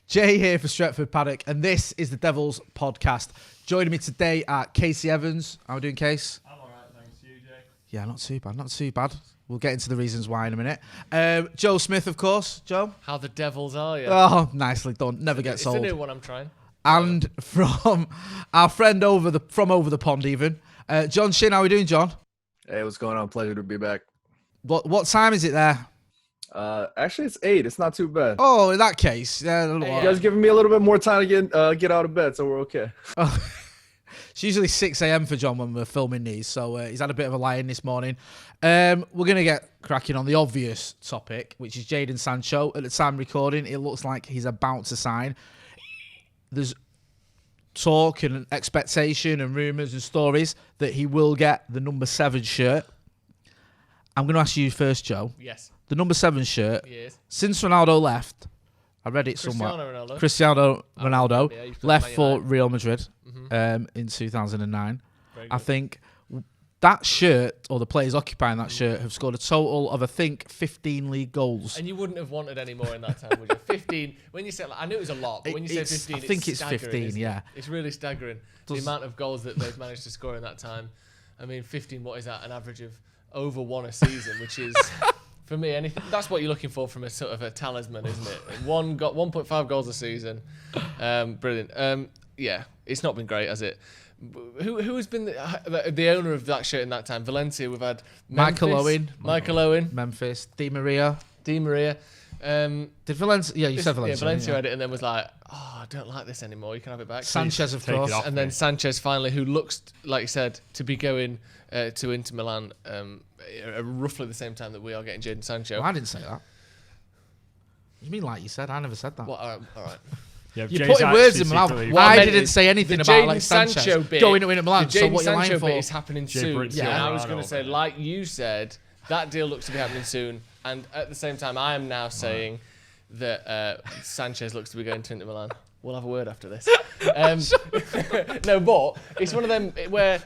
Jay here for Stretford, Paddock, and this is the Devils podcast. Joining me today are Casey Evans. How are we doing, Case? I'm all right, thanks. You, Jay? Yeah, not too bad. We'll get into the reasons why in a minute. Joe Smith, of course. Joe? How the Devils are you? Oh, nicely done. Never gets old. It's a new one I'm trying. And from our friend over the pond even, John Shin. How are we doing, John? Hey, what's going on? Pleasure to be back. What time is it there? Actually, it's 8. It's not too bad. Oh, in that case, yeah. You guys giving me a little bit more time to get out of bed, so we're okay. Oh, it's usually 6 a.m. for John when we're filming these, so he's had a bit of a lie-in this morning. We're going to get cracking on the obvious topic, which is Jadon Sancho. At the time of recording, it looks like he's about to sign. There's talk and expectation and rumours and stories that he will get the number 7 shirt. I'm going to ask you first, Joe. Yes. The number 7 shirt, Yes. Since Ronaldo left, I read it somewhere. Cristiano Ronaldo left for Real Madrid in 2009. I think that shirt, or the players occupying that shirt, have scored a total of, I think, 15 league goals. And you wouldn't have wanted any more in that time, would you? 15. When you said, I knew it was a lot, but when you say 15, I think it's 15, yeah. It's really staggering, the amount of goals that they've managed to score in that time. I mean, 15, what is that? An average of over 1 a season, which is... For me, anything that's what you're looking for from a sort of a talisman, isn't it? 1.5 goals a season, brilliant. Yeah, it's not been great, has it? Who has been the owner of that shirt in that time? Valencia. We've had Michael Owen, Memphis, Di Maria. Did Valencia? Yeah, you said Valencia. Yeah, Valencia had it, and then was like, "Oh, I don't like this anymore. You can have it back." Sanchez, of course, and then Sanchez finally, who looks like you said to be going to Inter Milan, roughly the same time that we are getting Jadon Sancho. Well, I didn't say that. You mean like you said? I never said that. Well, all right. Yeah, you're putting words in my mouth. I didn't say anything about like Sanchez going to Inter Milan. So what you're lying for? The Jadon Sancho bit is happening soon. Yeah, and I was going to say, like you said, that deal looks to be happening soon. And at the same time, I am now saying that Sanchez looks to be going to Inter Milan. We'll have a word after this. No, but it's one of them where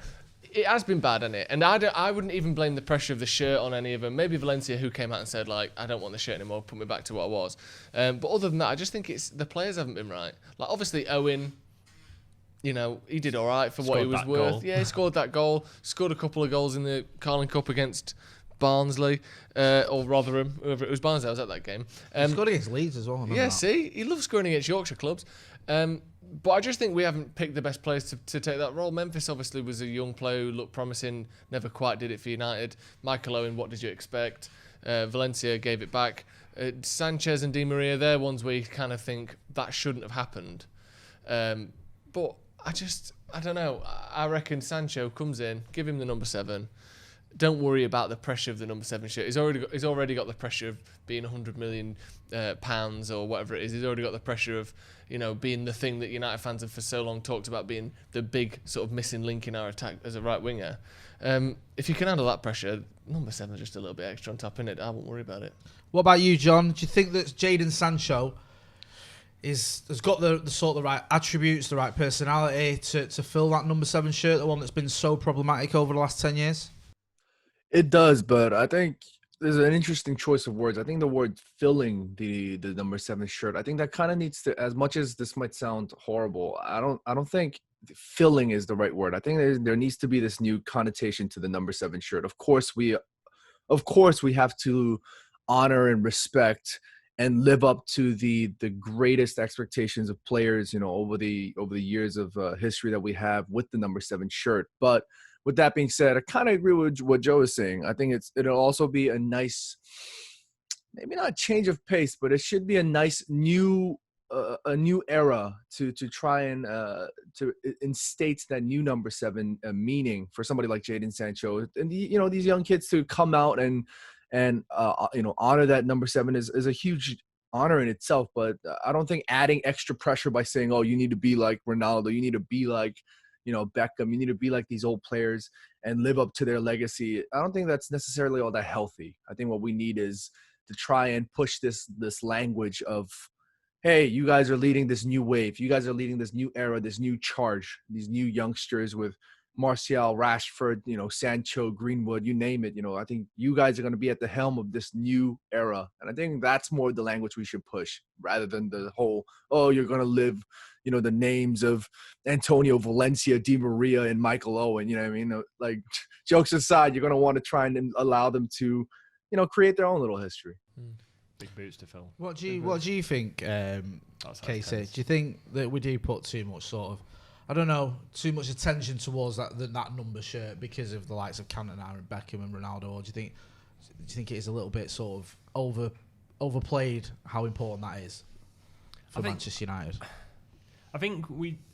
it has been bad, hasn't it? And I wouldn't even blame the pressure of the shirt on any of them. Maybe Valencia, who came out and said, like, I don't want the shirt anymore, put me back to what I was. But other than that, I just think it's the players haven't been right. Like, obviously, Owen, you know, he did all right for what he was worth. Goal. Yeah, he scored that goal. Scored a couple of goals in the Carling Cup against Barnsley, or Rotherham, whoever it was. Barnsley, I was at that game. He scored against Leeds as well. Yeah, see? He loves scoring against Yorkshire clubs. But I just think we haven't picked the best players to take that role. Memphis obviously was a young player who looked promising, never quite did it for United. Michael Owen, what did you expect? Valencia gave it back. Sanchez and Di Maria, they're ones where you kind of think that shouldn't have happened. But I don't know. I reckon Sancho comes in, give him the number 7. Don't worry about the pressure of the number 7 shirt. He's already got the pressure of being 100 million pounds or whatever it is. He's already got the pressure of, you know, being the thing that United fans have for so long talked about, being the big sort of missing link in our attack as a right winger. If you can handle that pressure, number 7 is just a little bit extra on top, innit? I won't worry about it. What about you, John? Do you think that Jadon Sancho has got the sort of right attributes, the right personality to fill that number 7 shirt, the one that's been so problematic over the last 10 years? It does, but I think there's an interesting choice of words. I think the word filling the number 7 shirt, I think that kind of needs to, as much as this might sound horrible, I don't think filling is the right word. I think there needs to be this new connotation to the number 7 shirt. Of course we have to honor and respect and live up to the greatest expectations of players, you know, over the years of history that we have with the number 7 shirt. But with that being said, I kind of agree with what Joe is saying. I think it'll also be a nice, maybe not a change of pace, but it should be a nice new era to try and to instate that new number 7 meaning for somebody like Jadon Sancho, and you know, these young kids to come out and you know, honor that number 7 is a huge honor in itself. But I don't think adding extra pressure by saying, oh, you need to be like Ronaldo, you need to be like, you know, Beckham, you need to be like these old players and live up to their legacy. I don't think that's necessarily all that healthy. I think what we need is to try and push this language of, hey, you guys are leading this new wave. You guys are leading this new era, this new charge, these new youngsters with Martial, Rashford, Sancho, Greenwood, you name it. I think you guys are going to be at the helm of this new era. And I think that's more the language we should push rather than the whole, oh, you're going to live, the names of Antonio Valencia, Di Maria, and Michael Owen. You know what I mean? Like, jokes aside, you're going to want to try and allow them to, create their own little history. Big boots to fill. What do you think, Casey? Do you think that we do put too much too much attention towards that number shirt because of the likes of Cantona and Beckham and Ronaldo, or do you think it is a little bit sort of overplayed how important that is for Manchester United? I think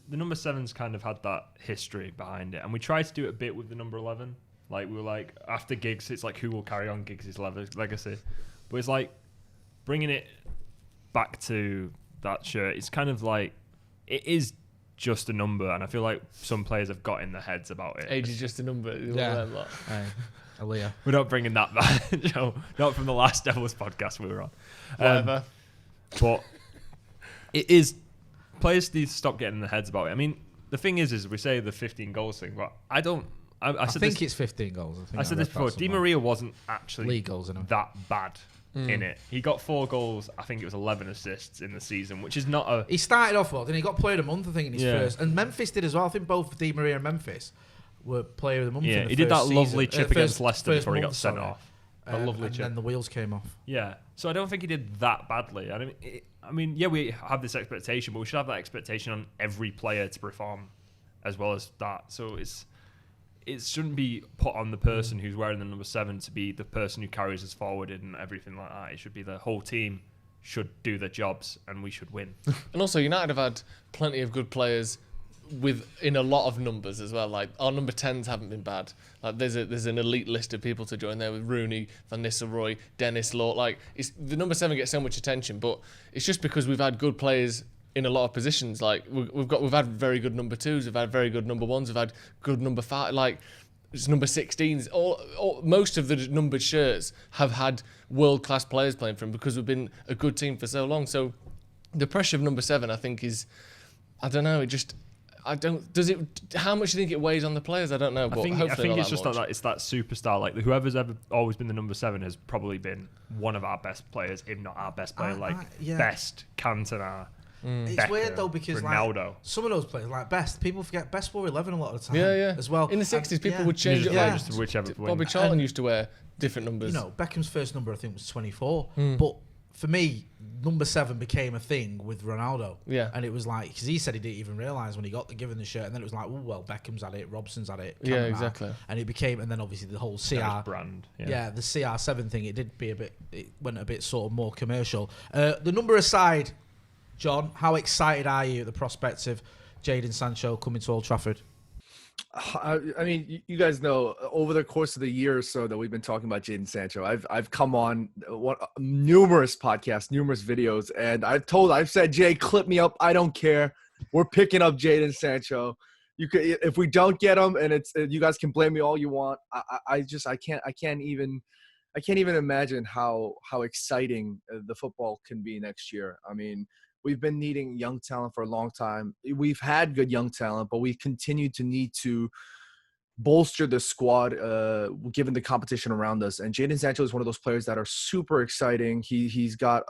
the number 7's kind of had that history behind it, and we tried to do it a bit with the number 11. Like, we were like, after Giggs, it's like, who will carry on Giggs' legacy? But it's like bringing it back to that shirt. It's kind of like, it is just a number, and I feel like some players have got in their heads about it. Age is just a number. Yeah. Aaliyah. We're not bringing that back. No, not from the last Devils podcast we were on. Whatever. But it is, players need to stop getting in their heads about it. I mean, the thing is we say the 15 goals thing, but I think it's 15 goals. I said this before. Di Maria wasn't actually league goals that bad in it. He got 4 goals. I think it was 11 assists in the season, which is not a... He started off well, then he got player of the month, I think, in his first. And Memphis did as well. I think both Di Maria and Memphis were player of the month. Yeah, in the he did that season. lovely chip against Leicester before he got sent off. A lovely chip. And then the wheels came off. Yeah, so I don't think he did that badly. I mean, yeah, we have this expectation, but we should have that expectation on every player to perform as well as that. So it shouldn't be put on the person who's wearing the number 7 to be the person who carries us forward and everything like that. It should be the whole team should do their jobs and we should win. And also, United have had plenty of good players in a lot of numbers as well. Like, our number 10s haven't been bad. Like, there's an elite list of people to join there with Rooney, Van Nistelrooy, Dennis Law. Like, the number 7 gets so much attention, but it's just because we've had good players in a lot of positions. Like, we've had very good number 2s, we've had very good number 1s, we've had good number 5. Like, it's number 16s. Most of the numbered shirts have had world-class players playing for them because we've been a good team for so long. So the pressure of number 7, I think, is, I don't know, how much do you think it weighs on the players? I don't know, but I think it's just that it's that superstar. Like, whoever's ever always been the number 7 has probably been one of our best players, if not our best player. Best, Cantona. It's Becker, weird though because Ronaldo. Some of those players, like people forget Best wore 11 a lot of the time. Yeah. As well. In the 60s, people would change it. Like, just whichever. Bobby Charlton used to wear different numbers. Beckham's first number I think was 24, but for me, number 7 became a thing with Ronaldo. Yeah. And it was like, because he said he didn't even realise when he got given the shirt, and then it was like, oh, well, Beckham's had it, Robson's had it. Yeah, exactly. And it became, and then obviously the whole CR brand. Yeah, the CR7 thing, it went a bit sort of more commercial. The number aside, John, how excited are you at the prospect of Jadon Sancho coming to Old Trafford? I mean, you guys know over the course of the year or so that we've been talking about Jadon Sancho, I've come on numerous podcasts, numerous videos, and I've said, Jay, clip me up. I don't care. We're picking up Jadon Sancho. If we don't get him, and you guys can blame me all you want. I can't even imagine how exciting the football can be next year. I mean, we've been needing young talent for a long time. We've had good young talent, but we continue to need to bolster the squad given the competition around us. And Jadon Sancho is one of those players that are super exciting. He's got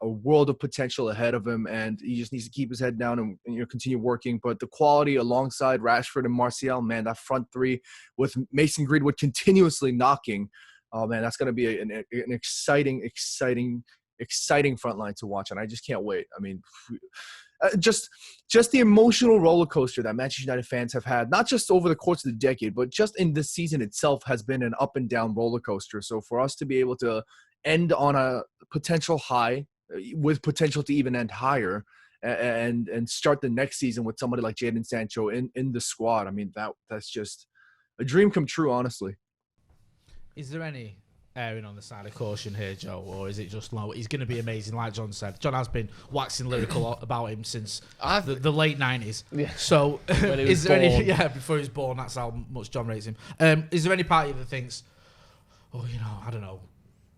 a world of potential ahead of him, and he just needs to keep his head down and continue working. But the quality alongside Rashford and Martial, man, that front three with Mason Greenwood continuously knocking, oh man, that's going to be an exciting front line to watch, and I just can't wait. I mean, just the emotional roller coaster that Manchester United fans have had, not just over the course of the decade, but just in this season itself has been an up and down roller coaster. So for us to be able to end on a potential high with potential to even end higher and start the next season with somebody like Jadon Sancho in the squad, I mean, that's just a dream come true, honestly. Is there any erring on the side of caution here, Joe, or is it just low? He's going to be amazing, like John said. John has been waxing lyrical about him since the late 90s. Yeah. So, when he was is there born. before he was born, that's how much John rates him. Is there any party that thinks, I don't know,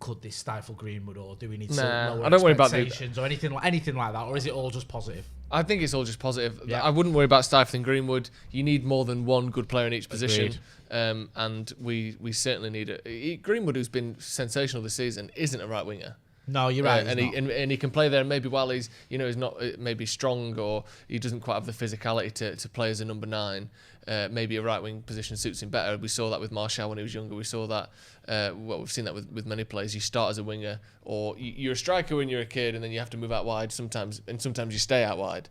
could this stifle Greenwood, or do we need to Nah, lower I don't worry about expectations or anything like that, or is it all just positive? I think it's all just positive. Yeah. I wouldn't worry about stifling Greenwood. You need more than one good player in each position. Agreed. And we certainly need it. Greenwood, who's been sensational this season, isn't a right winger. No, you're right. And he can play there. Maybe while he's not maybe strong, or he doesn't quite have the physicality to play as a number 9. Maybe a right wing position suits him better. We saw that with Martial when he was younger. We saw that. We've seen that with many players. You start as a winger, or you're a striker when you're a kid, and then you have to move out wide sometimes, and sometimes you stay out wide.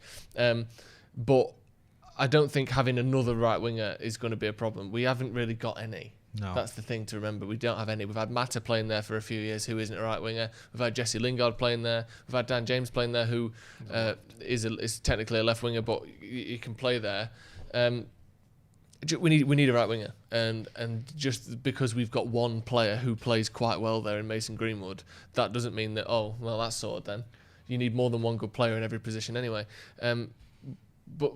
But I don't think having another right winger is going to be a problem. We haven't really got any. No. That's the thing to remember. We don't have any. We've had Mata playing there for a few years, who isn't a right winger. We've had Jesse Lingard playing there. We've had Dan James playing there, who is technically a left winger, but he can play there. We need a right winger, and just because we've got one player who plays quite well there in Mason Greenwood, that doesn't mean that that's sorted. Then you need more than one good player in every position anyway. But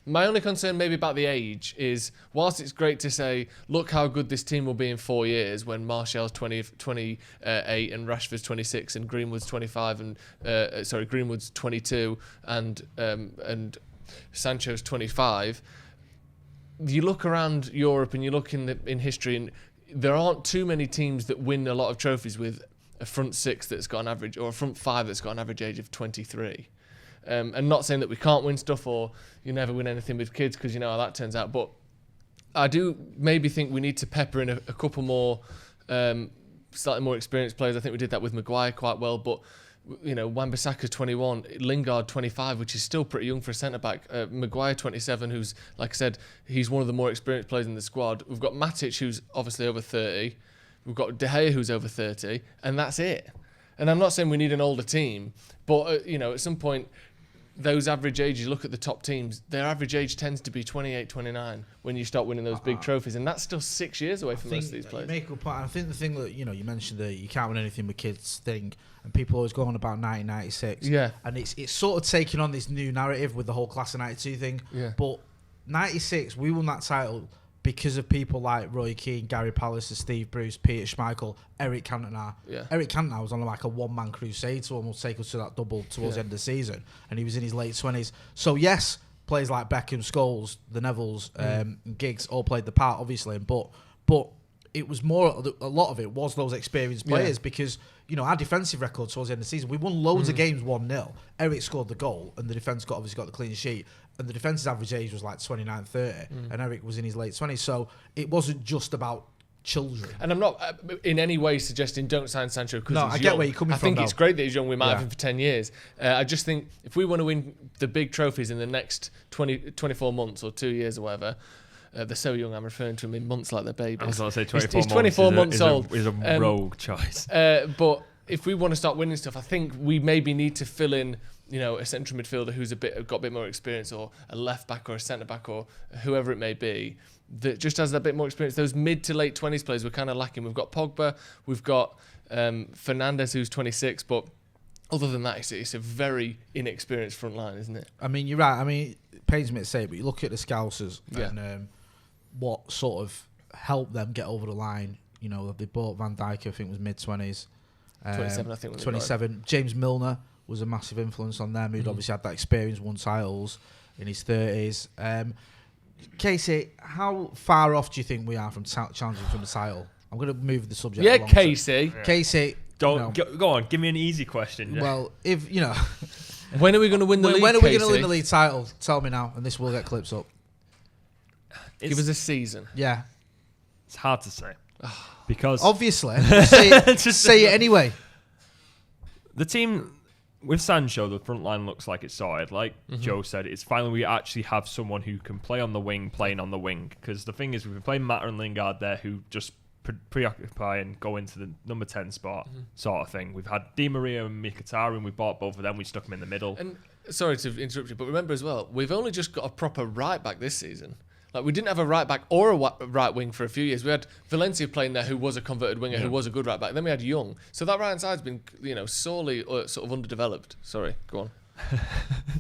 my only concern maybe about the age is, whilst it's great to say, look how good this team will be in 4 years when Martial's 28 and Rashford's 26 and Greenwood's 25 and Greenwood's 22 and Sancho's 25. You look around Europe and you look in history, and there aren't too many teams that win a lot of trophies with a front 6 that's got an average, or a front 5 that's got an average age of 23. And not saying that we can't win stuff, or you never win anything with kids, because you know how that turns out. But I do maybe think we need to pepper in a couple more slightly more experienced players. I think we did that with Maguire quite well. But Wan-Bissaka 21, Lingard 25, which is still pretty young for a centre-back. Maguire 27, who's, like I said, he's one of the more experienced players in the squad. We've got Matic, who's obviously over 30. We've got De Gea, who's over 30. And that's it. And I'm not saying we need an older team, but at some point, those average ages, look at the top teams, their average age tends to be 28, 29 when you start winning those big trophies, and that's still 6 years away from most of these players. You make a good point. I think the thing that you mentioned, that you can't win anything with kids thing, and people always go on about 1996. Yeah. And it's sort of taking on this new narrative with the whole class of 92 thing. Yeah. But 96, we won that title because of people like Roy Keane, Gary Pallister, Steve Bruce, Peter Schmeichel, Eric Cantona. Yeah. Eric Cantona was on like a one-man crusade to almost take us to that double towards the end of the season, and he was in his late 20s. So yes, players like Beckham, Scholes, the Nevilles, and Giggs all played the part, obviously, but it was more, a lot of it was those experienced players, because our defensive record towards the end of the season, we won loads of games 1-0. Eric scored the goal, and the defence obviously got the clean sheet, and the defence's average age was like 29, 30, and Eric was in his late 20s. So it wasn't just about children. And I'm not in any way suggesting don't sign Sancho because he's young. I get where you're coming from. I think it's great that he's young. We might have him for 10 years. I just think if we want to win the big trophies in the next 24 months or 2 years or whatever, they're so young, I'm referring to him in months like they're babies. I was going to say 24 months. He's 24 months old. Is a rogue choice. But if we want to start winning stuff, I think we maybe need to fill in, a central midfielder who's got a bit more experience, or a left back or a centre back or whoever it may be, that just has that bit more experience. Those mid to late 20s players we're kind of lacking. We've got Pogba, we've got Fernandes, who's 26, but other than that, it's a very inexperienced front line, isn't it? I mean, you're right. I mean, it pains me to say, but you look at the Scousers and what sort of helped them get over the line. They bought Van Dijk, I think was mid-20s. 27, I think. 27. James Milner was a massive influence on them, who'd obviously had that experience, won titles in his 30s. Casey, how far off do you think we are from challenging from the title? I'm going to move the subject along. Casey. Casey. Go on, give me an easy question. Yeah. Well, if, when are we going to win the league, when are we going to Casey? win the league title? Tell me now, and this will get clips up. Give us a season. Yeah. It's hard to say. Because obviously, say it anyway. The team with Sancho, the front line looks like it's sorted. Like Joe said, it's finally we actually have someone who can play on the wing, playing on the wing. Because the thing is, we've been playing Mata and Lingard there, who just preoccupy and go into the number 10 spot, sort of thing. We've had Di Maria and Mkhitaryan, and we bought both of them. We stuck them in the middle. And sorry to interrupt you, but remember as well, we've only just got a proper right back this season. Like, we didn't have a right back or a right wing for a few years. We had Valencia playing there, who was a converted winger, who was a good right back. Then we had Young. So that right hand side's been, sorely sort of underdeveloped. Sorry, go on.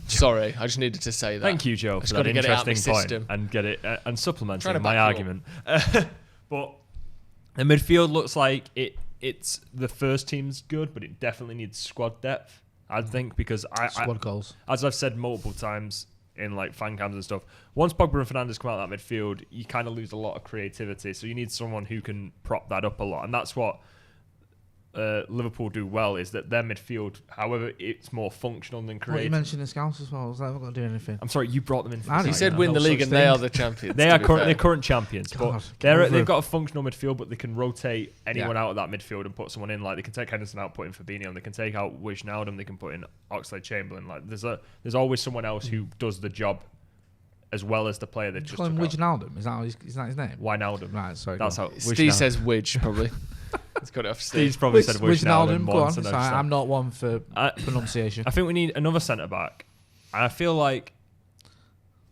Sorry, I just needed to say that. Thank you, Joe, for that interesting point and get it and supplementing my argument. But the midfield looks like it's the first team's good, but it definitely needs squad depth. I think because Squad goals. as I've said multiple times in like fan cams and stuff, once Pogba and Fernandes come out of that midfield, you kind of lose a lot of creativity. So you need someone who can prop that up a lot, and that's what Liverpool do well, is that their midfield, however, it's more functional than What, creative. you mentioned the Scouts as well. Was that not going to do anything? I'm sorry, you brought them in. For I this know. He said no win the league such and they thing. are the champions. They to are be currently fair. current champions, God, but get over they've it. got a functional midfield, but they can rotate anyone out of that midfield and put someone in. Like they can take Henderson out, put in Fabinho, and they can take out Wijnaldum, they can put in Oxlade-Chamberlain. Like there's always someone else who does the job as well as the player that just Call him took out. Wijnaldum. Is that his name? Wijnaldum. Right, sorry. That's go on. how Steve says Widge, probably. He's got it off Steve. Steve's probably said Wijnaldum Go on. once. And Sorry, I'm not one for pronunciation. I think we need another centre back. And I feel like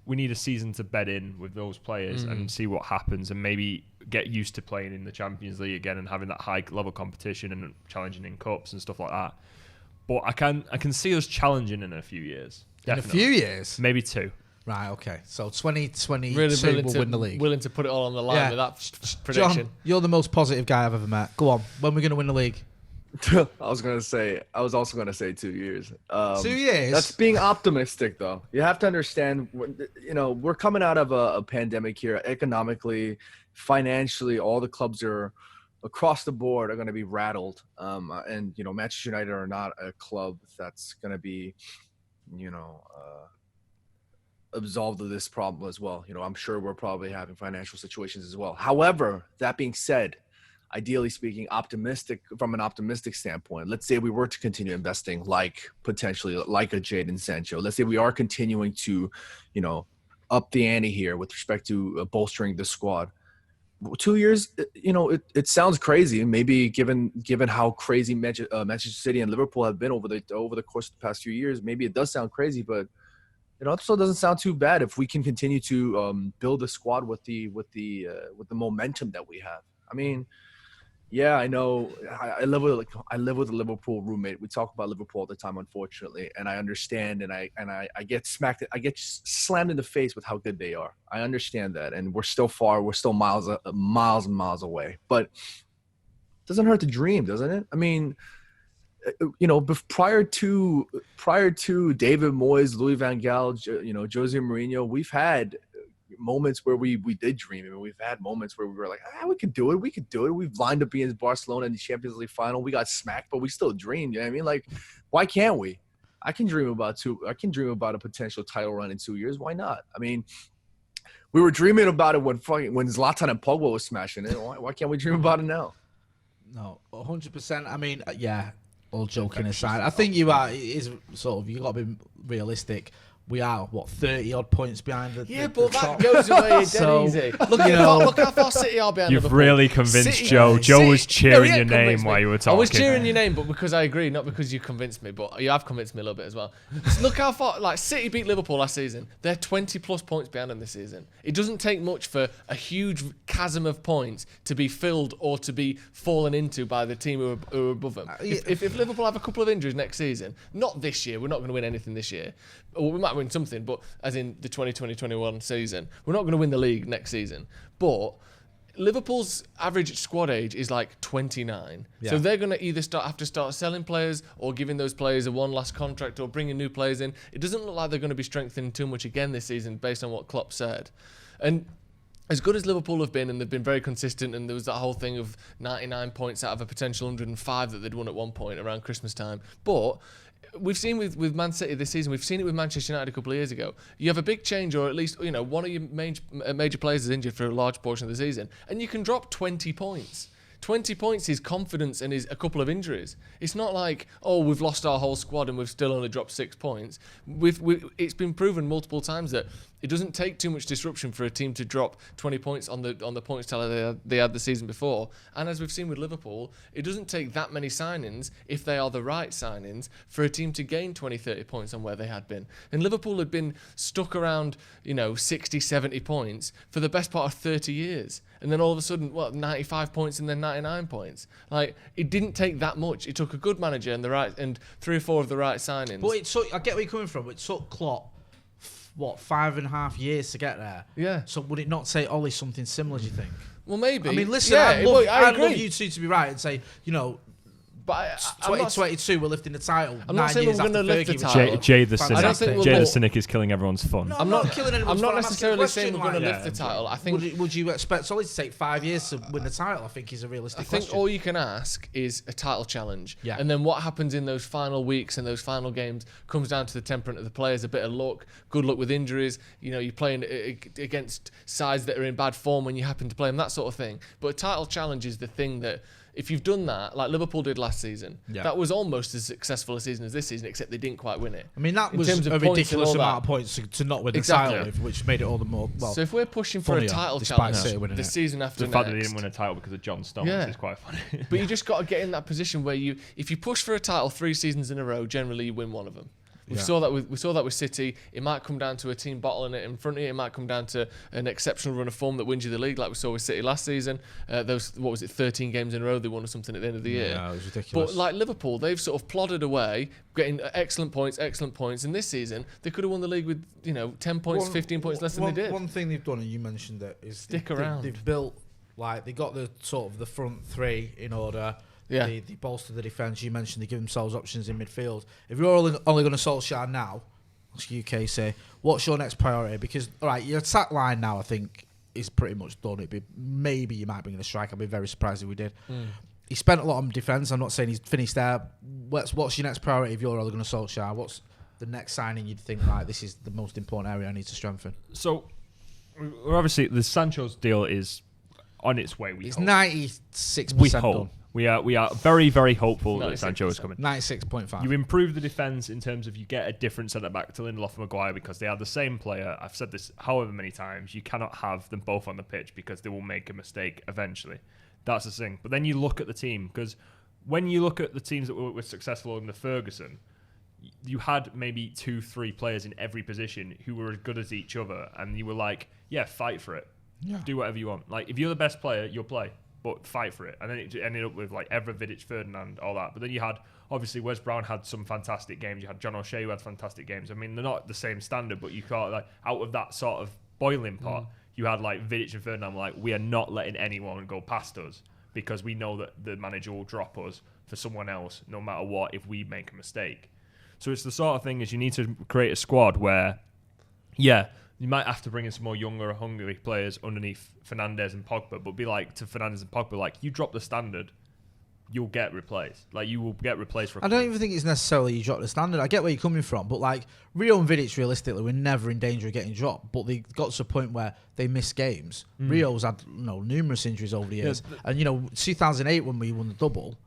we need a season to bed in with those players and see what happens, and maybe get used to playing in the Champions League again and having that high level competition and challenging in cups and stuff like that. But I can see us challenging in a few years. Definitely. In a few years? Maybe 2. Right, okay. So 2022 Really will win the league. willing to put it all on the line Yeah. with that prediction. John, you're the most positive guy I've ever met. Go on. When are we going to win the league? I was also gonna say 2 years. 2 years? That's being optimistic, though. You have to understand, we're coming out of a pandemic here. Economically, financially, all the clubs are across the board are going to be rattled. And Manchester United are not a club that's going to be, absolved of this problem as well. I'm sure we're probably having financial situations as well. However, that being said, ideally speaking, from an optimistic standpoint, let's say we were to continue investing potentially like a Jadon Sancho. Let's say we are continuing to, up the ante here with respect to bolstering the squad. 2 years, it sounds crazy. Maybe given how crazy Manchester City and Liverpool have been over the course of the past few years, maybe it does sound crazy, but it also doesn't sound too bad if we can continue to build a squad with the momentum that we have. I mean, yeah, I know. I live with a Liverpool roommate. We talk about Liverpool all the time, unfortunately, and I understand. And I get smacked. I get slammed in the face with how good they are. I understand that, and we're still far. We're still miles and miles away. But it doesn't hurt to dream, doesn't it? I mean, prior to David Moyes, Louis van Gaal, Jose Mourinho, we've had moments where we did dream. I mean, we've had moments where we were like, we could do it. We've lined up against Barcelona in the Champions League final. We got smacked, but we still dreamed. You know what I mean? Like, why can't we? I can dream about a potential title run in 2 years. Why not? I mean, we were dreaming about it when Zlatan and Pogba was smashing it. Why can't we dream about it now? No, 100%. I mean, yeah, all joking aside, I think you got to be realistic. We are 30-odd points behind the But top. that goes away dead So, easy. Look how far City are behind You've Liverpool. really convinced City- Joe. Joe City- was cheering No, your he name convinced me. while you were talking. I was cheering your name, but because I agree, not because you convinced me. But you have convinced me a little bit as well. Look how far. City beat Liverpool last season. They're 20+ points behind them this season. It doesn't take much for a huge chasm of points to be filled or to be fallen into by the team who are above them. If Liverpool have a couple of injuries next season, not this year, we're not going to win anything this year. Or we might win something, but as in the 2020-21 season, we're not going to win the league next season. But Liverpool's average squad age is 29. Yeah. So they're going to either have to start selling players or giving those players a one last contract or bringing new players in. It doesn't look like they're going to be strengthening too much again this season based on what Klopp said. And as good as Liverpool have been, and they've been very consistent, and there was that whole thing of 99 points out of a potential 105 that they'd won at one point around Christmas time. But we've seen with Man City this season, we've seen it with Manchester United a couple of years ago. You have a big change, or at least one of your major players is injured for a large portion of the season, and you can drop 20 points. 20 points is confidence and is a couple of injuries. It's not like, we've lost our whole squad and we've still only dropped 6 points. It's been proven multiple times that it doesn't take too much disruption for a team to drop 20 points on the points teller they had the season before. And as we've seen with Liverpool, it doesn't take that many signings, if they are the right signings, for a team to gain 20, 30 points on where they had been. And Liverpool had been stuck around, 60, 70 points for the best part of 30 years. And then all of a sudden, 95 points and then 99 points. It didn't take that much. It took a good manager and 3 or 4 of the right signings. But I get where you're coming from. It took Klopp, 5.5 years to get there? Yeah. So would it not say Ollie something similar, do you think? Well, maybe. I mean, listen, yeah, I agree. love you two to be right and say, But 2022 we're lifting the title. I'm not saying we're going to lift the Fergie title. retired. Jay the I don't think cynic. we'll Jay the go- cynic is killing everyone's fun. No, I'm not killing anyone's I'm not fun. asking a necessarily saying we're question going to like lift the that. title. I think Would you expect Solly to take 5 years to win the title? I think is a realistic I think question. all you can ask is a title challenge. Yeah. And then what happens in those final weeks and those final games comes down to the temperament of the players, a bit of luck, good luck with injuries. You're playing against sides that are in bad form when you happen to play them, that sort of thing. But a title challenge is the thing that, if you've done that, like Liverpool did last season, that was almost as successful a season as this season, except they didn't quite win it. I mean, that In was terms of a points ridiculous and all amount that. of points to not win the Exactly. title, which made it all the more. Well, So if we're pushing for a funnier, title despite City challenge winning the it. season after The fact that they next, didn't win a title because of John Stones Yeah. is quite funny. but you just got to get in that position where if you push for a title 3 seasons in a row, generally you win one of them. We saw that with City. It might come down to a team bottling it in front of you. It might come down to an exceptional run of form that wins you the league, like we saw with City last season. Those 13 games in a row they won or something at the end of the year. Yeah, it was ridiculous. But like Liverpool, they've sort of plodded away, getting excellent points. And this season they could have won the league with 10 points, 15 points less than they did. One thing they've done, and you mentioned it, is Stick around. They've built they got the sort of the front three in order. Yeah. They bolstered the defence. You mentioned they give themselves options in midfield. If you're only going to Solskjaer now, ask UK say, what's your next priority? Because all right, your attack line now I think is pretty much done. Maybe you might bring in a strike. I'd be very surprised if we did. He spent a lot on defence. I'm not saying he's finished there. What's your next priority if you're only going to Solskjaer? What's the next signing you'd think, right, this is the most important area I need to strengthen? So, we're obviously the Sancho's deal is on its way. It's hope. 96% We done. hope. We are very, very hopeful that Sancho is coming. 96.5. You improve the defence in terms of you get a different centre back to Lindelof and Maguire because they are the same player. I've said this however many times. You cannot have them both on the pitch because they will make a mistake eventually. That's the thing. But then you look at the team because when you look at the teams that were successful under Ferguson, you had maybe 2-3 players in every position who were as good as each other, and you were like, yeah, fight for it. Yeah. Do whatever you want. Like, if you're the best player, you'll play, but fight for it. And then it ended up with like Evra, Vidic, Ferdinand, all that. But then you had, obviously, Wes Brown had some fantastic games. You had John O'Shea who had fantastic games. I mean, they're not the same standard, but you thought like out of that sort of boiling pot, you had like Vidic and Ferdinand were like, we are not letting anyone go past us because we know that the manager will drop us for someone else no matter what if we make a mistake. So it's the sort of thing is you need to create a squad where, yeah, you might have to bring in some more younger, hungry players underneath Fernandes and Pogba, but be like to Fernandes and Pogba, like, you drop the standard, you'll get replaced. Like, you will get replaced for a I don't even think it's necessarily you drop the standard. I get where you're coming from, but like Rio and Vidic, realistically, were never in danger of getting dropped. But they got to a point where they missed games. Rio's had numerous injuries over the years, and 2008 when we won the double.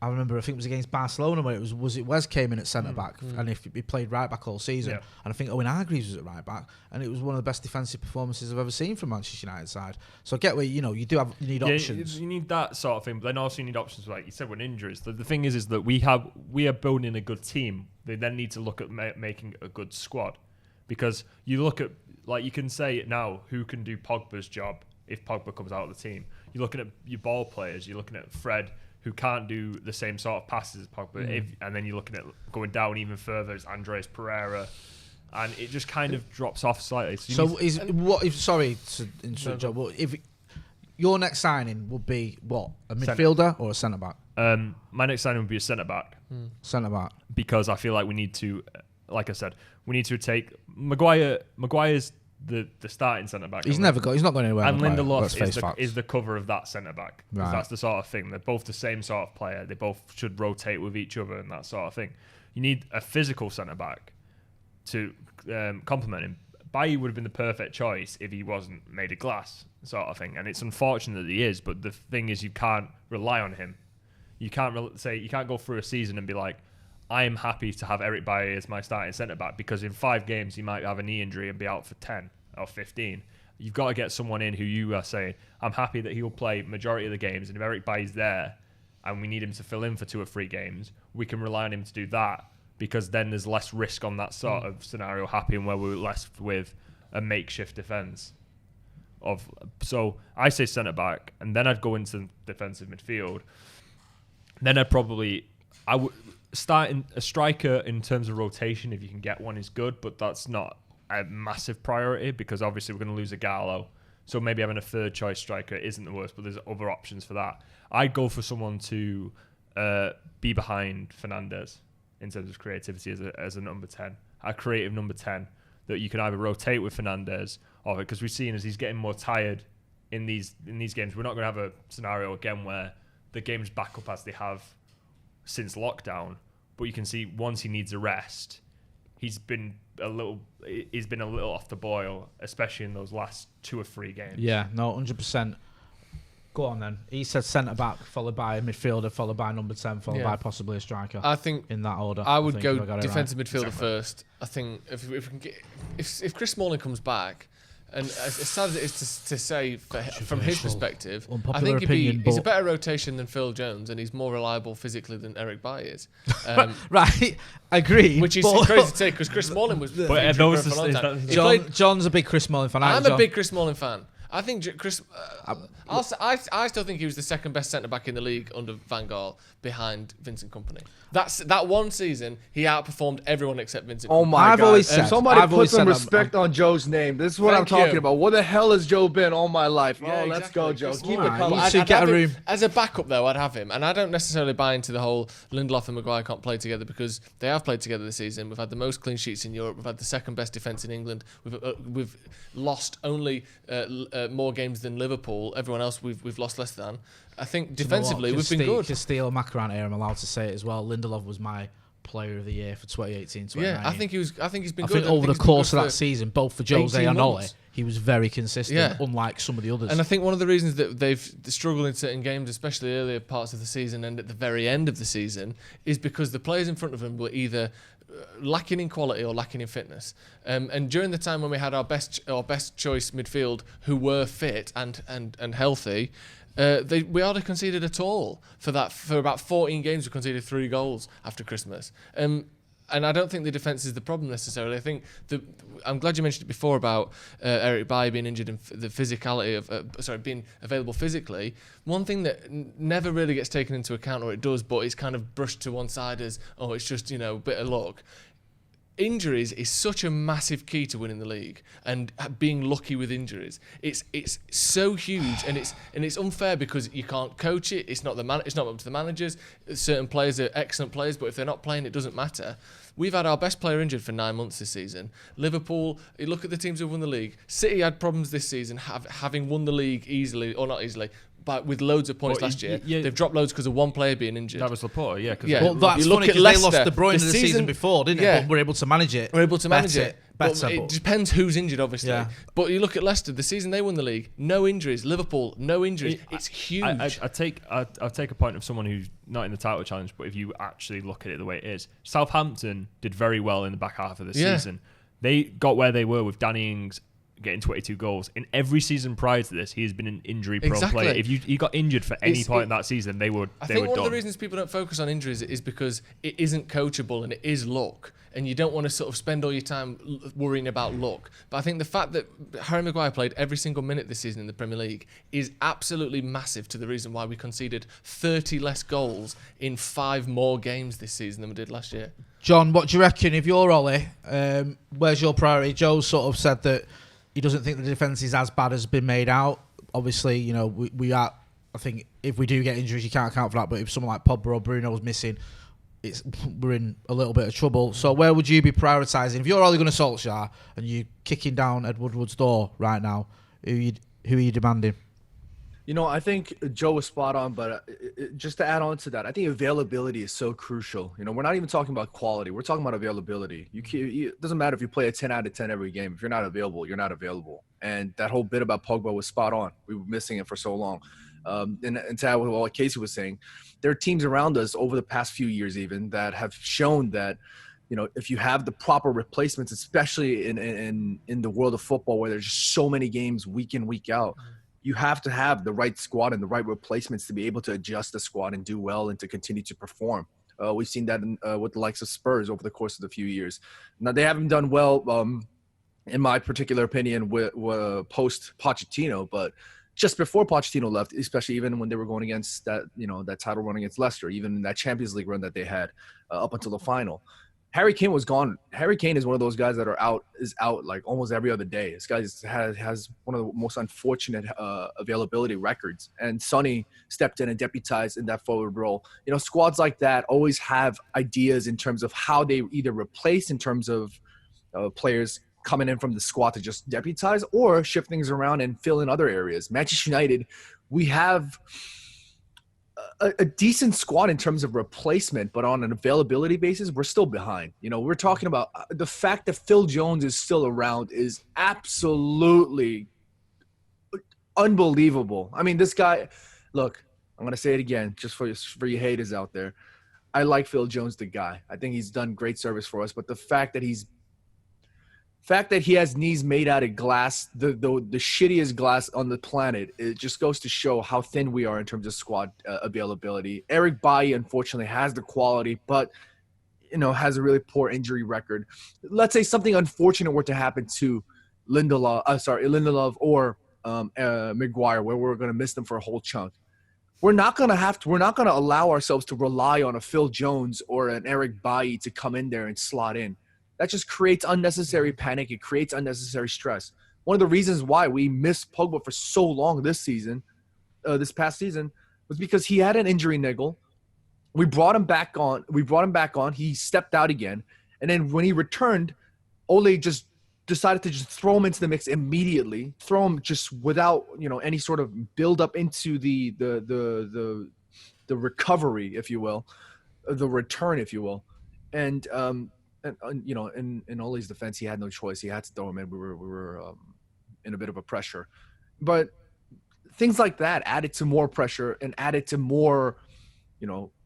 I remember, I think it was against Barcelona where it was Wes came in at centre back and if he played right back all season. Yeah. And I think Owen Hargreaves was at right back, and it was one of the best defensive performances I've ever seen from Manchester United side. So I get where you need options. You need that sort of thing, but then also you need options like you said when injuries. The thing is that we are building a good team. They then need to look at making a good squad, because you look at, like, you can say it now, who can do Pogba's job if Pogba comes out of the team. You're looking at your ball players. You're looking at Fred, who can't do the same sort of passes as Pogba. And then you're looking at going down even further as Andres Pereira. And it just kind of drops off slightly. Sorry to interrupt, Joe, but if your next signing would be what? A midfielder or a centre back? My next signing would be a centre back. Centre back. Because I feel like we need to, like I said, we need to take Maguire. Maguire's the starting centre back. He's not going anywhere. And Maguire. Lindelof is the cover of that centre back. Right. That's the sort of thing. They're both the same sort of player. They both should rotate with each other and that sort of thing. You need a physical centre back to complement him. Bailly would have been the perfect choice if he wasn't made of glass, sort of thing. And it's unfortunate that he is, but the thing is, you can't rely on him. You can't you can't go through a season and be like, I am happy to have Eric Bailly as my starting centre back, because in 5 games he might have a knee injury and be out for 10 or 15. You've got to get someone in who you are saying, I'm happy that he'll play majority of the games, and if Eric Bailly's there and we need him to fill in for 2 or 3 games, we can rely on him to do that, because then there's less risk on that sort of scenario happening where we're left with a makeshift defence. So I say centre back, and then I'd go into defensive midfield. Then I would start in a striker in terms of rotation. If you can get one, is good, but that's not a massive priority, because obviously we're going to lose a Gallo. So maybe having a third choice striker isn't the worst, but there's other options for that. I'd go for someone to be behind Fernandes in terms of creativity as a number 10, a creative number 10 that you can either rotate with Fernandes or because we've seen as he's getting more tired in these games. We're not going to have a scenario again where the games back up as they have since lockdown, but you can see once he needs a rest, he's been a little off the boil, especially in those last 2 or 3 games. Yeah, no, 100%. Go on then. He said centre back, followed by a midfielder, followed by number 10, followed by possibly a striker. I think in that order. I would go defensive midfielder Exactly. first. I think if Chris Smalling comes back, and as sad as it is to say from his perspective, I Unpopular think opinion, he's a but- better rotation than Phil Jones, and he's more reliable physically than Eric Bailly is. Right, I agree. Which is but- crazy to say because Chris Smalling was. But injured those for a long is time. that- He John, played- John's a big Chris Smalling fan. I'm John. a big Chris Smalling fan. I think Chris. I still think he was the second best centre back in the league under Van Gaal, behind Vincent Kompany. That one season he outperformed everyone except Vincent. Oh Kompany. my I've God! always If said- somebody I've put always some said respect on Joe's name. This is what Thank I'm talking you. about. Where the hell has Joe been all my life? Yeah, Let's go, exactly. Joe. Chris Keep Smalling. it coming. You should get have a him- room. as a backup though. I'd have him, and I don't necessarily buy into the whole Lindelof and Maguire can't play together because they have played together this season. We've had the most clean sheets in Europe. We've had the second best defence in England. We've lost only more games than Liverpool. Everyone else we've lost less than. I think defensively we've been good. Castile Macaron here, I'm allowed to say it as well. Lindelof was my player of the year for 2018-2019. Yeah, I think he's been I good. think over the he's been course good of for- that season, both for Jose 18 and Ole, months. he was very consistent, Yeah. unlike some of the others. And I think one of the reasons that they've struggled in certain games, especially earlier parts of the season and at the very end of the season, is because the players in front of them were either lacking in quality or lacking in fitness. And during the time when we had our best choice midfield who were fit and healthy, we hardly conceded at all. For about 14 games, we conceded 3 goals after Christmas. And I don't think the defence is the problem necessarily. I think I'm glad you mentioned it before about Eric Bailly being injured and the physicality of being available physically. One thing that never really gets taken into account, or it does, but it's kind of brushed to one side as it's just a bit of luck. Injuries is such a massive key to winning the league, and being lucky with injuries, it's so huge, and it's unfair because you can't coach it. It's not up to the managers. Certain players are excellent players, but if they're not playing, it doesn't matter. We've had our best player injured for 9 months this season. Liverpool, you look at the teams who've won the league. City had problems this season, having won the league easily, or not easily, but with loads of points Well, last year. yeah. They've dropped loads because of one player being injured. That was Laporte, yeah. Yeah. Well, that's You look funny at because they lost Leicester, De Bruyne the the season season before, didn't yeah. it? But we're able to manage it. We're able to manage it. Better, But it but- depends who's injured, obviously. Yeah. But you look at Leicester, the season they won the league, no injuries. Liverpool, no injuries. It's huge. I take a point of someone who's not in the title challenge, but if you actually look at it the way it is, Southampton did very well in the back half of the season. They got where they were with Danny Ings getting 22 goals. In every season prior to this, he has been an injury-prone Exactly. player. If he got injured for any point in that season, they were I think one done. of the reasons people don't focus on injuries is because it isn't coachable and it is luck. And you don't want to sort of spend all your time worrying about luck. But I think the fact that Harry Maguire played every single minute this season in the Premier League is absolutely massive to the reason why we conceded 30 less goals in 5 more games this season than we did last year. John, what do you reckon? If you're Ollie, where's your priority? Joe sort of said that he doesn't think the defence is as bad as been made out. Obviously, we are. I think if we do get injuries, you can't account for that. But if someone like Pogba or Bruno was missing, we're in a little bit of trouble. So where would you be prioritising? If you're Ole Gunnar Solskjaer and you're kicking down Ed Woodward's door right now, who are you demanding? I think Joe was spot on, but just to add on to that, I think availability is so crucial. We're not even talking about quality. We're talking about availability. It doesn't matter if you play a 10 out of 10 every game. If you're not available, you're not available. And that whole bit about Pogba was spot on. We were missing it for so long. And to add with what Casey was saying, there are teams around us over the past few years even that have shown that, if you have the proper replacements, especially in the world of football where there's just so many games week in, week out, you have to have the right squad and the right replacements to be able to adjust the squad and do well and to continue to perform. We've seen that with the likes of Spurs over the course of the few years. Now, they haven't done well, in my particular opinion, with post-Pochettino, but just before Pochettino left, especially even when they were going against that title run against Leicester, even in that Champions League run that they had up until the final, Harry Kane was gone. Harry Kane is one of those guys that is out like almost every other day. This guy has one of the most unfortunate availability records. And Sonny stepped in and deputized in that forward role. You know, squads like that always have ideas in terms of how they either replace in terms of players coming in from the squad to just deputize or shift things around and fill in other areas. Manchester United, we have a decent squad in terms of replacement, but on an availability basis, we're still behind. You know, we're talking about the fact that Phil Jones is still around is absolutely unbelievable. I mean, this guy, look, I'm going to say it again, just for you haters out there. I like Phil Jones, the guy. I think he's done great service for us, but the fact that he has knees made out of glass, the shittiest glass on the planet, it just goes to show how thin we are in terms of squad availability. Eric Bailly, unfortunately, has the quality, but has a really poor injury record. Let's say something unfortunate were to happen to Lindelof or Maguire, where we're going to miss them for a whole chunk. We're not going to allow ourselves to rely on a Phil Jones or an Eric Bailly to come in there and slot in. That just creates unnecessary panic. It creates unnecessary stress. One of the reasons why we missed Pogba for so long this past season, was because he had an injury niggle. We brought him back on. He stepped out again. And then when he returned, Ole just decided to just throw him into the mix immediately. Throw him just without, any sort of build up into the recovery, if you will, the return, if you will. And in Ole's defense, he had no choice. He had to throw him in. We were in a bit of a pressure, but things like that added to more pressure and added to more,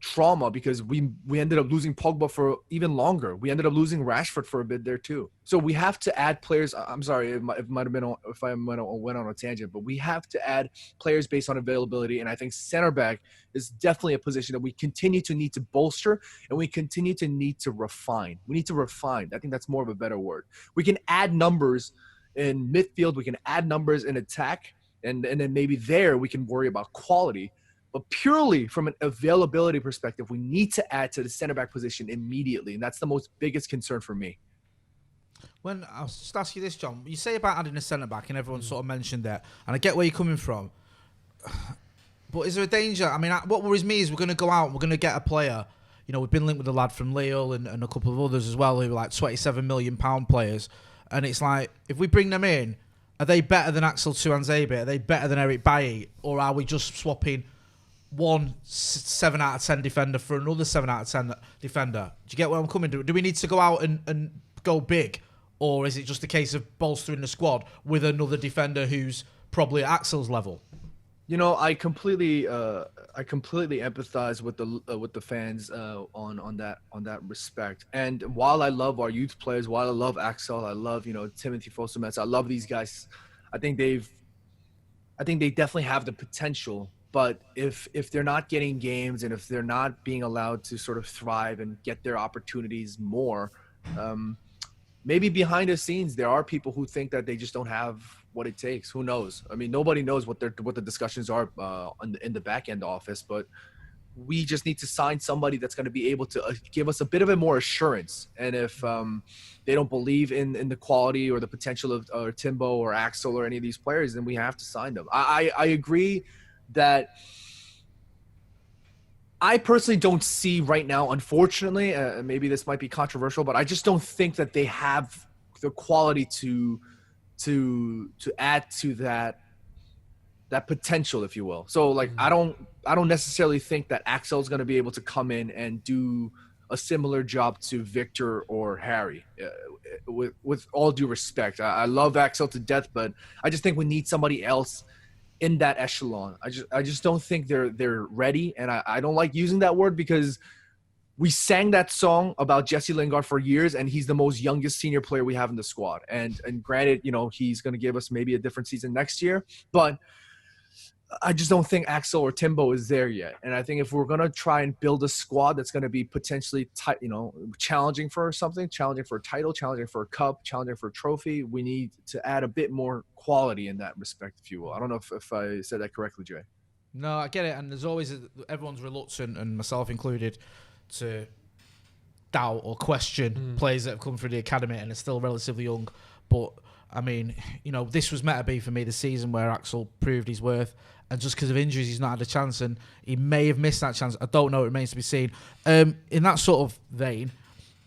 trauma, because we ended up losing Pogba for even longer. We ended up losing Rashford for a bit there too. So we have to add players. I'm sorry if I might have went on a tangent, but we have to add players based on availability. And I think center back is definitely a position that we continue to need to bolster, and we continue to need to refine. We need to refine. I think that's more of a better word. We can add numbers in midfield. We can add numbers in attack, and then maybe there we can worry about quality. But purely from an availability perspective, we need to add to the center back position immediately, and that's the most biggest concern for me. When I'll just ask you this, John, you say about adding a centre back, and everyone sort of mentioned that, and I get where you're coming from. But is there a danger? I mean, what worries me is we're going to go out and we're going to get a player. We've been linked with a lad from Lille and a couple of others as well who are like £27 million players, and it's like, if we bring them in, are they better than Axel Tuanzebe? Are they better than Eric Bailly? Or are we just swapping one 7 out of 10 defender for another 7 out of 10 defender? Do you get where I'm coming to? Do we need to go out and go big? Or is it just a case of bolstering the squad with another defender who's probably at Axel's level? I completely empathize with the fans on that respect. And while I love our youth players, while I love Axel, I love Timothy Fosu-Mensah, I love these guys. I think they definitely have the potential. But if they're not getting games and if they're not being allowed to sort of thrive and get their opportunities more, maybe behind the scenes there are people who think that they just don't have what it takes. Who knows? I mean, nobody knows what the discussions are in the back end office, but we just need to sign somebody that's going to be able to give us a bit of a more assurance. And if they don't believe in the quality or the potential of Timbo or Axel or any of these players, then we have to sign them. I agree that I personally don't see right now, unfortunately, maybe this might be controversial, but I just don't think that they have the quality to add to that potential, if you will. So like, I don't necessarily think that Axel is going to be able to come in and do a similar job to Victor or Harry. With all due respect, I love Axel to death, but I just think we need somebody else in that echelon. I just don't think they're ready, and I don't like using that word because we sang that song about Jesse Lingard for years, and he's the most youngest senior player we have in the squad. And granted, he's going to give us maybe a different season next year, but I just don't think Axel or Timbo is there yet. And I think if we're going to try and build a squad that's going to be potentially challenging for something, challenging for a title, challenging for a cup, challenging for a trophy, we need to add a bit more quality in that respect, if you will. I don't know if I said that correctly, Jay. No, I get it. And there's always everyone's reluctant, and myself included, to doubt or question players that have come through the academy and are still relatively young. But I mean, this was meant to be for me the season where Axel proved his worth, and just because of injuries, he's not had a chance, and he may have missed that chance. I don't know. It remains to be seen. In that sort of vein,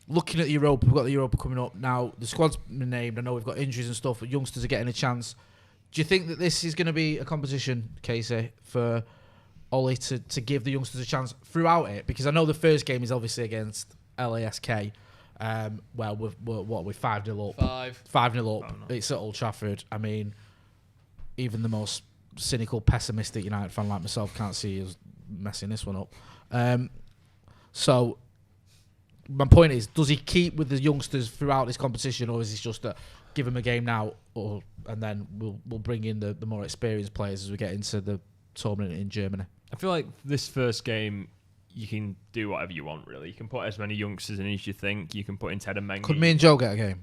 looking at the Europa, we've got the Europa coming up now. The squad's been named. I know we've got injuries and stuff, but youngsters are getting a chance. Do you think that this is going to be a competition, Casey, for Ollie to give the youngsters a chance throughout it? Because I know the first game is obviously against LASK. Well, we're 5-0 up. 5-0 up. It's at Old Trafford. I mean, even the most cynical, pessimistic United fan like myself can't see us messing this one up. So my point is, does he keep with the youngsters throughout this competition, or is it just that give him a game now, and then we'll bring in the more experienced players as we get into the tournament in Germany? I feel like this first game, you can do whatever you want, really. You can put as many youngsters in as you think. You can put in Ted and Mengi. Could me and Joe get a game?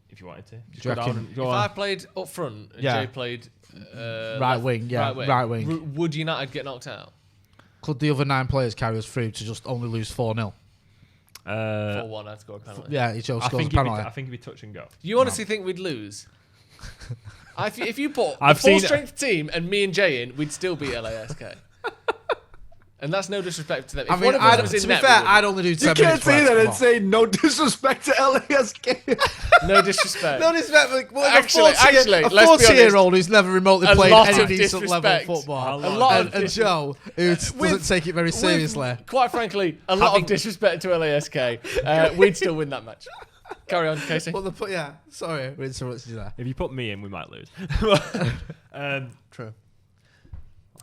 If you wanted to. Do you reckon? If I played up front and Jay played right wing, right wing. Would United get knocked out? Could the other 9 players carry us through to just only lose 4-0? 4-1, I'd score a penalty. Yeah, Joe scores a penalty. I think it'd be touch and go. You honestly think we'd lose? If you put a full-strength team and me and Jay in, we'd still beat LASK. And that's no disrespect to them. If one of us was in to be net, fair, I'd only do 10 You can't say that and say no disrespect to LASK. no disrespect. No disrespect. Actually, a let's be 40-year-old who's never remotely A played lot any of decent level of disrespect. football. And Joe, who doesn't take it very seriously. Quite frankly, a lot of disrespect to LASK. We'd still win that match. Carry on, Casey. Sorry, we interrupted you there. If you put me in, we might lose. True.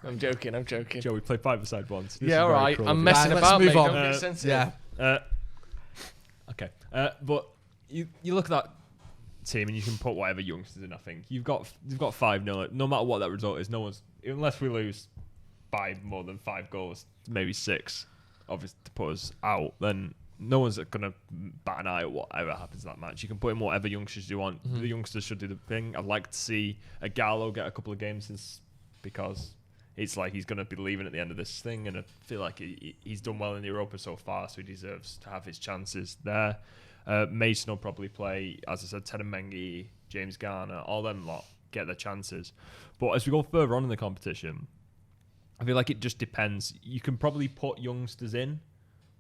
I'm joking. Joe, we played 5-a-side once. Yeah, all right. I'm messing Right, about. let's move Mate. on. Don't get sensitive. Yeah. Okay. But you look at that team and you can put whatever youngsters in. I think you've got 5-0. No matter what that result is, no one's, unless we lose by more than 5 goals, maybe 6, obviously to put us out, then no one's gonna bat an eye at whatever happens in that match. You can put in whatever youngsters you want. The youngsters should do the thing. I'd like to see a Gallo get a couple of games because it's like he's going to be leaving at the end of this thing, and I feel like he's done well in Europa so far, so he deserves to have his chances there. Mason will probably play, as I said, Ted and Mengi, James Garner, all them lot get their chances. But as we go further on in the competition, I feel like it just depends. You can probably put youngsters in,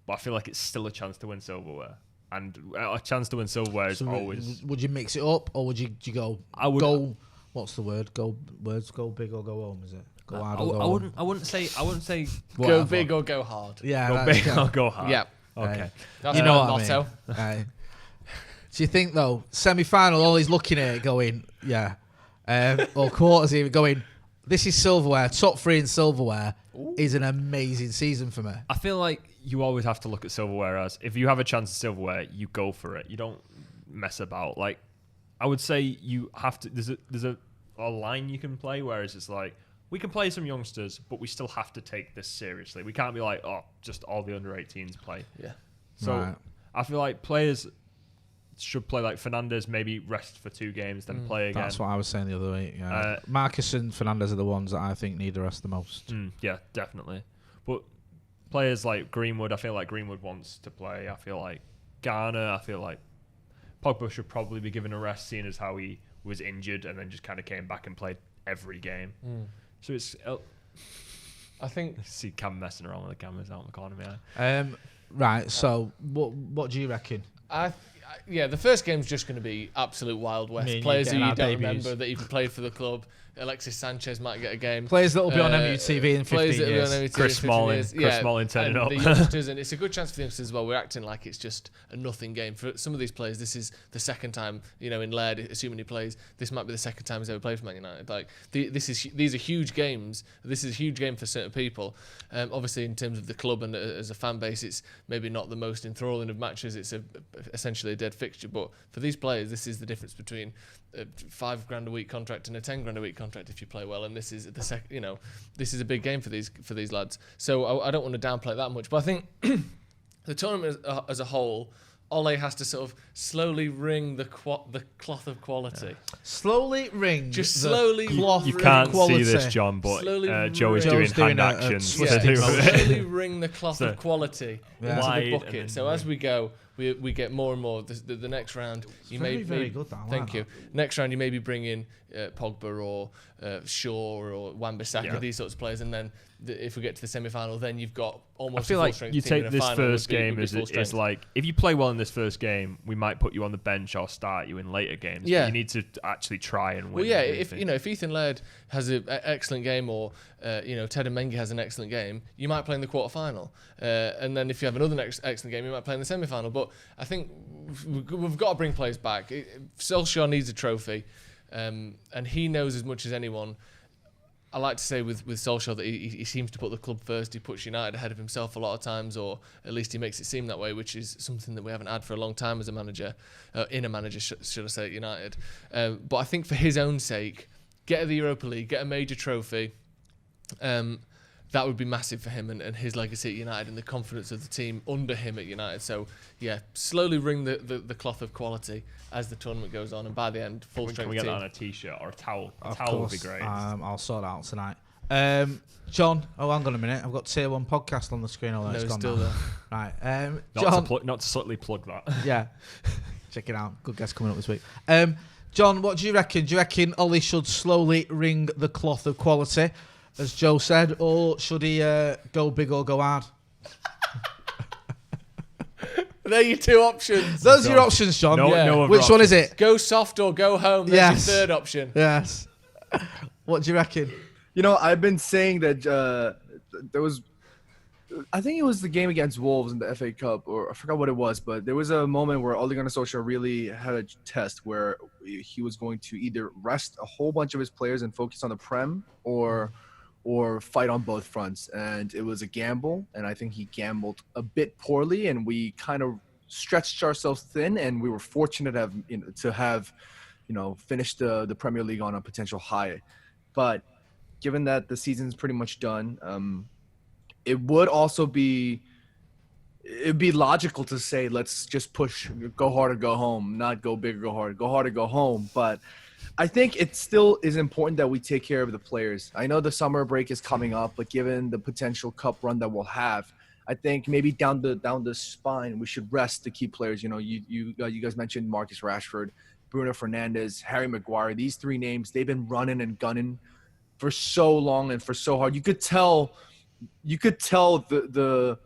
but I feel like it's still a chance to win silverware. And a chance to win silverware is always... Would you mix it up, or would you go... Go... What's the word? Go big or go home, is it? Go hard or go home? I wouldn't say Go big or go hard. Yeah, go big or go hard. Yeah. Okay. That's you know what motto. I mean. Do you think though, semi-final, all he's looking at it going, or quarters even going, this is silverware, top 3 in silverware is an amazing season for me. I feel like you always have to look at silverware as, if you have a chance at silverware, you go for it. You don't mess about. Like, I would say you have to, there's a line you can play, whereas it's like, we can play some youngsters, but we still have to take this seriously. We can't be like, just all the under-18s play. Yeah. So Right. I feel like players should play, like Fernandes, maybe rest for 2 games, then play again. That's what I was saying the other week. Yeah. Marcus and Fernandes are the ones that I think need the rest the most. Yeah, definitely. But players like Greenwood, I feel like Greenwood wants to play. I feel like Garner, I feel like Pogba should probably be given a rest, seeing as how he was injured and then just kind of came back and played every game. So it's... I think... see Cam messing around with the cameras out in the corner of my eye. Right, so what do you reckon? The first game's just going to be absolute Wild West. Players who you don't remember that even played for the club. Alexis Sanchez might get a game. Players that will be on MUTV in 15 years. Chris Smalling turning up. The youngsters, and it's a good chance for the youngsters as well. We're acting like it's just a nothing game. For some of these players, this is the second time, in Laird, assuming he plays, this might be the second time he's ever played for Man United. Like, these are huge games. This is a huge game for certain people. Obviously, in terms of the club and as a fan base, it's maybe not the most enthralling of matches. It's essentially a dead fixture. But for these players, this is the difference between a $5,000 a week contract and a $10,000 a week contract if you play well, and this is this is a big game for these lads. So I don't want to downplay it that much, but I think the tournament as a whole, Ole has to sort of slowly wring the cloth of quality. Slowly ring. Just the slowly cloth You of can't quality. see this, John, but Slowly Joe is ring- doing Joe's doing hand a actions. twisting to- motion. slowly wring the cloth So, of quality Yeah. into wide the and bucket. then So as we go, we get more and more. The next round, you very good, that. I like Thank that. you. Next round, you maybe bring in Pogba or Shaw or Wan-Bissaka, Yeah. these sorts of players, and then if we get to the semi-final, then you've got almost. I feel a like full-strength you team in take a this final first would be game full as strength. like, if you play well in this first game, we might put you on the bench or start you in later games. But Yeah. you need to actually try and win. Well, yeah, and do if things. if Ethan Laird has an excellent game, or Ted Mengi has an excellent game, you might play in the quarterfinal, and then if you have another excellent game, you might play in the semi-final. But I think we've got to bring players back. Solskjaer needs a trophy, and he knows as much as anyone. I like to say with Solskjaer that he seems to put the club first. He puts United ahead of himself a lot of times, or at least he makes it seem that way, which is something that we haven't had for a long time as a manager, should I say, at United. But I think for his own sake, get the Europa League, get a major trophy. That would be massive for him and his legacy at United and the confidence of the team under him at United. So, yeah, slowly wring the cloth of quality as the tournament goes on. And by the end, full Can strength we get team. that on a t-shirt or a towel? A Of towel would be course, great. I'll sort that out tonight. John, hang on a minute. I've got Tier 1 podcast on the screen. No, It's it's gone still now. there. Right. Not John. to subtly plug that. Yeah. Check it out. Good guest coming up this week. John, what do you reckon? Do you reckon Ollie should slowly wring the cloth of quality, as Joe said, or should he go big or go hard? They're your two options. Those are your options, John. No, Yeah. no other Which one is options. it? Go soft or go home. That's Yes. your third option. Yes. What do you reckon? You know, I've been saying that there was, I think it was the game against Wolves in the FA Cup, or I forgot what it was, but there was a moment where Ole Gunnar Solskjaer really had a test where he was going to either rest a whole bunch of his players and focus on the Prem, or fight on both fronts. And it was a gamble, and I think he gambled a bit poorly, and we kind of stretched ourselves thin, and we were fortunate to have finished the Premier League on a potential high. But given that the season's pretty much done, it would also be logical to say, let's just push, go hard or go home, not go big or go hard or go home. But I think it still is important that we take care of the players. I know the summer break is coming up, but given the potential cup run that we'll have, I think maybe down the spine we should rest the key players. You guys mentioned Marcus Rashford, Bruno Fernandes, Harry Maguire. These three names, they've been running and gunning for so long and for so hard. You could tell the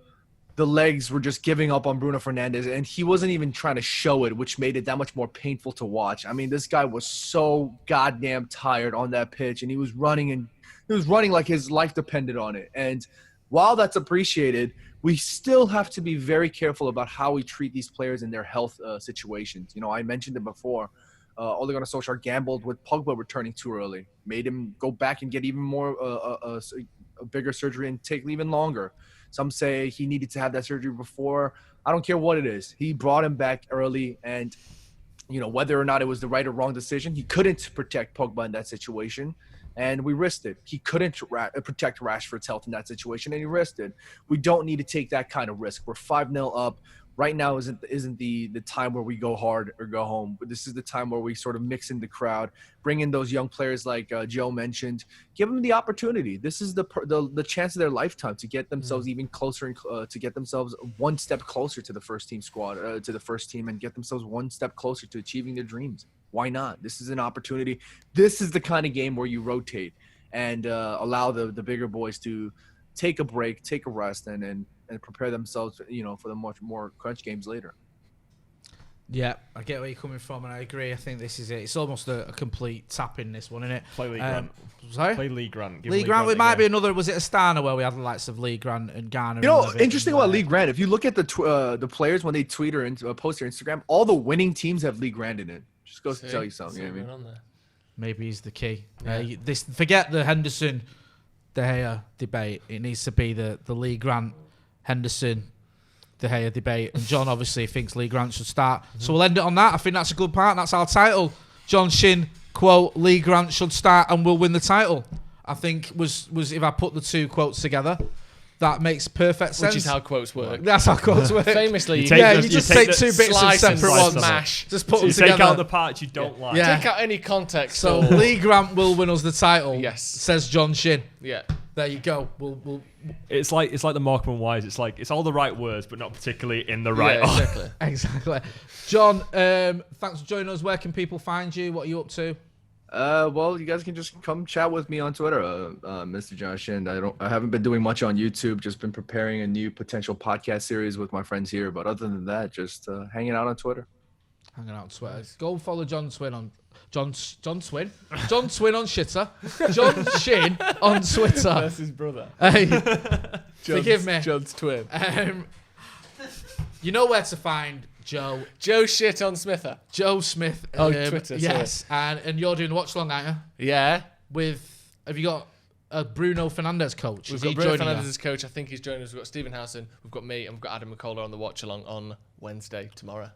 legs were just giving up on Bruno Fernandes, and he wasn't even trying to show it, which made it that much more painful to watch. I mean, this guy was so goddamn tired on that pitch, and he was running like his life depended on it. And while that's appreciated, we still have to be very careful about how we treat these players in their health situations. I mentioned it before. Ole Gunnar Solskjaer gambled with Pogba returning too early, made him go back and get even more a bigger surgery and take even longer. Some say he needed to have that surgery before. I don't care what it is. He brought him back early, and whether or not it was the right or wrong decision, he couldn't protect Pogba in that situation, and we risked it. He couldn't protect Rashford's health in that situation, and he risked it. We don't need to take that kind of risk. We're 5-0 up. Right now isn't the time where we go hard or go home, but this is the time where we sort of mix in the crowd, bring in those young players like Joe mentioned, give them the opportunity. This is the chance of their lifetime to get themselves even closer, to get themselves one step closer to the first team squad, to the first team, and get themselves one step closer to achieving their dreams. Why not? This is an opportunity. This is the kind of game where you rotate and allow the bigger boys to take a break, take a rest, and prepare themselves, for the much more crunch games later. Yeah, I get where you're coming from, and I agree. I think this is it. It's almost a complete tap in this one, isn't it? Play Lee Grant. Sorry? Play Lee Grant. Give Lee Grant. It might be again. another. Was it Astana where we had the likes of Lee Grant and Garner? Interesting about Lee Grant. If you look at the players when they tweet or post their Instagram, all the winning teams have Lee Grant in it. Just goes to tell you something. You know what I mean? Maybe he's the key. Yeah. Forget the Henderson, De Gea debate. It needs to be the Lee Grant, Henderson, De Gea debate. And John obviously thinks Lee Grant should start. So we'll end it on that. I think that's a good part. That's our title. John Shin, quote, Lee Grant should start and we'll win the title. I think was if I put the two quotes together. That makes perfect sense. Which is how quotes work. That's how quotes work. Famously, You take Yeah, the- you you just take take the two bits and slice and separate slice ones. them. Mash. Just put So them you together. take out the parts you don't like. Yeah. Take out any context. So or, Lee Grant will win us the title. Yes. Says John Shin. yeah. There you go. We'll It's like the Morecambe Wise. It's like it's all the right words, but not particularly in the right Yeah, order. exactly. exactly. John, thanks for joining us. Where can people find you? What are you up to? Well, you guys can just come chat with me on Twitter, Mr. John Shin. I haven't been doing much on YouTube. Just been preparing a new potential podcast series with my friends here. But other than that, just hanging out on Twitter. Hanging out on Twitter. Go and follow John Swin on John Swin on Shitter. John Shin on Twitter. That's his brother. Hey, forgive me. John's twin. You know where to find Joe. Joe shit on Smither. Joe Smith. Oh, Twitter, Yes, and you're doing watch along, aren't you? Yeah. Have you got a Bruno Fernandes coach? We've Is got he Bruno joining Fernandes you? as coach. I think he's joining us. We've got Stephen Howson. We've got me. And we've got Adam McCullough on the watch along on Wednesday, tomorrow.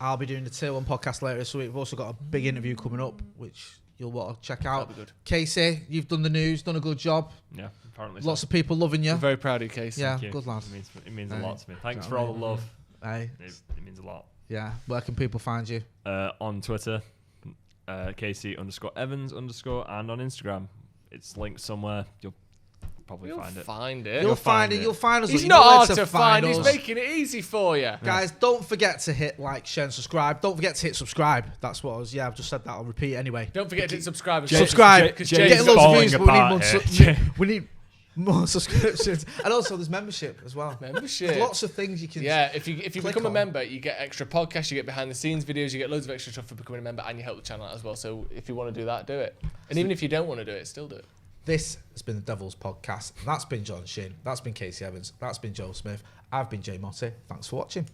I'll be doing the Tier 1 podcast later this week. We've also got a big interview coming up, which you'll want to check out. That'll be good. Casey, you've done the news, done a good job. Yeah, apparently. Lots of people loving you. I'm very proud of you, Casey. Yeah, Thank you. good lad. It means a Hey. lot to me. Thanks Do for you know all what the I love. Hey, It means a lot. yeah. Where can people find you? On Twitter, Casey_Evans_ and on Instagram. It's linked somewhere. You'll probably You'll find it. find it. You'll find find it. it. You'll find us. He's You know not where hard to find. He's us. making it easy for you. Guys, don't forget to hit like, share, and subscribe. Don't forget to hit subscribe. That's what I was. Yeah, I've just said that. I'll repeat it anyway. Don't forget to hit subscribe. Subscribe. Because James We're James getting loads of falling views, but we need apart more. here. We need more subscriptions, and also there's membership as well. membership. There's lots of things you can. Yeah, if you click become a on. member, you get extra podcasts, you get behind the scenes videos, you get loads of extra stuff for becoming a member, and you help the channel out as well. So if you want to do that, do it. And even if you don't want to do it, still do it. This has been the Devil's Podcast. That's been John Shin. That's been Casey Evans. That's been Joe Smith. I've been Jay Motti. Thanks for watching.